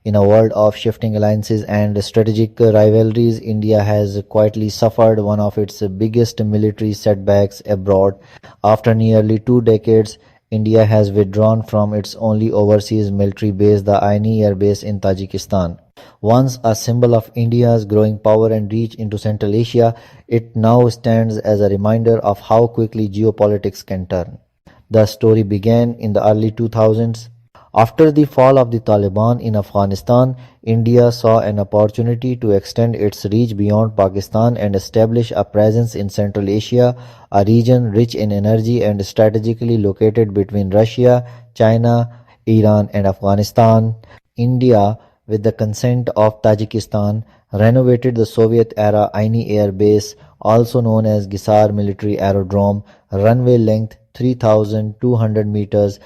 In a world of shifting alliances and strategic rivalries, India has quietly suffered one of its biggest military setbacks abroad. After nearly 2 decades, India has withdrawn from its only overseas military base, the Aini Airbase in Tajikistan. Once a symbol of India's growing power and reach into Central Asia, it now stands as a reminder of how quickly geopolitics can turn. The story began in the early 2000s. After the fall of the Taliban in Afghanistan, India saw an opportunity to extend its reach beyond Pakistan and establish a presence in Central Asia, a region rich in energy and strategically located between Russia, China, Iran, and Afghanistan. India, with the consent of Tajikistan, renovated the Soviet-era Aini Air Base, also known as Gisar Military Aerodrome, runway length 3,200 meters,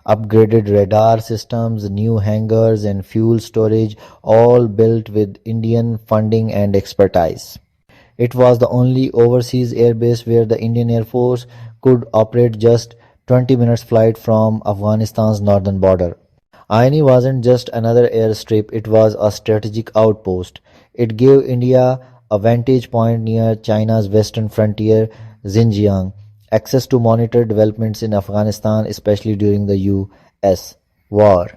upgraded radar systems, new hangars, and fuel storage, all built with Indian funding and expertise. It was the only overseas airbase where the Indian Air Force could operate just 20 minutes flight from Afghanistan's northern border. Aini wasn't just another airstrip, it was a strategic outpost. It gave India a vantage point near China's western frontier, Xinjiang, access to monitor developments in Afghanistan, especially during the US war,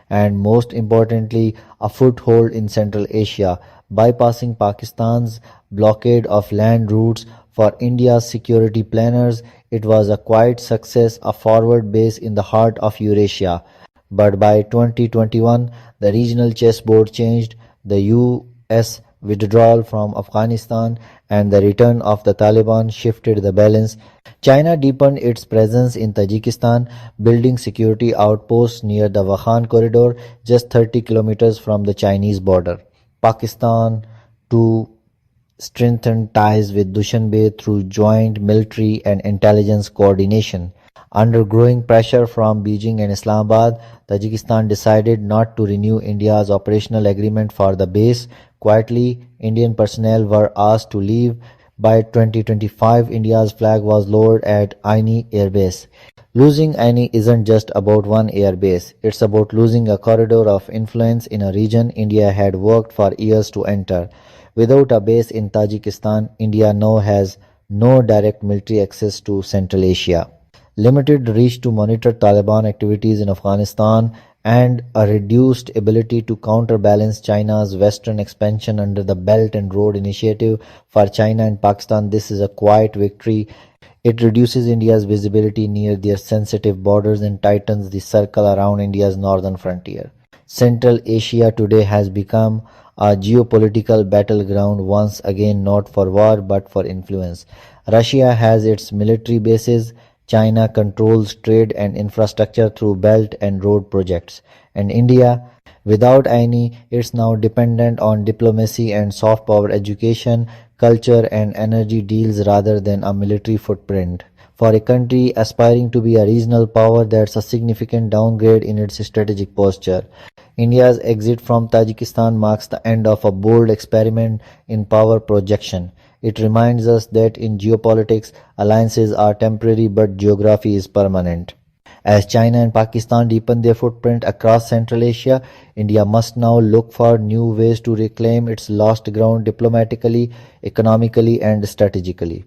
and most importantly, a foothold in Central Asia, bypassing Pakistan's blockade of land routes. For India's security planners, it was a quiet success, a forward base in the heart of Eurasia. But by 2021, the regional chessboard changed. The US withdrawal from Afghanistan and the return of the Taliban shifted the balance. China deepened its presence in Tajikistan, building security outposts near the Wakhan corridor, just 30 kilometers from the Chinese border. Pakistan, too, strengthened ties with Dushanbe through joint military and intelligence coordination. Under growing pressure from Beijing and Islamabad, Tajikistan decided not to renew India's operational agreement for the base. Quietly, Indian personnel were asked to leave. By 2025, India's flag was lowered at Aini Airbase. Losing Aini isn't just about one airbase, it's about losing a corridor of influence in a region India had worked for years to enter. Without a base in Tajikistan, India now has no direct military access to Central Asia, limited reach to monitor Taliban activities in Afghanistan, and a reduced ability to counterbalance China's western expansion under the Belt and Road Initiative. For China and Pakistan, this is a quiet victory. It reduces India's visibility near their sensitive borders and tightens the circle around India's northern frontier. Central Asia today has become a geopolitical battleground, once again not for war but for influence. Russia has its military bases. China controls trade and infrastructure through Belt and Road projects. And India, without Aini, is now dependent on diplomacy and soft power, education, culture, and energy deals rather than a military footprint. For a country aspiring to be a regional power, that's a significant downgrade in its strategic posture. India's exit from Tajikistan marks the end of a bold experiment in power projection. It reminds us that in geopolitics, alliances are temporary but geography is permanent. As China and Pakistan deepen their footprint across Central Asia, India must now look for new ways to reclaim its lost ground diplomatically, economically, and strategically.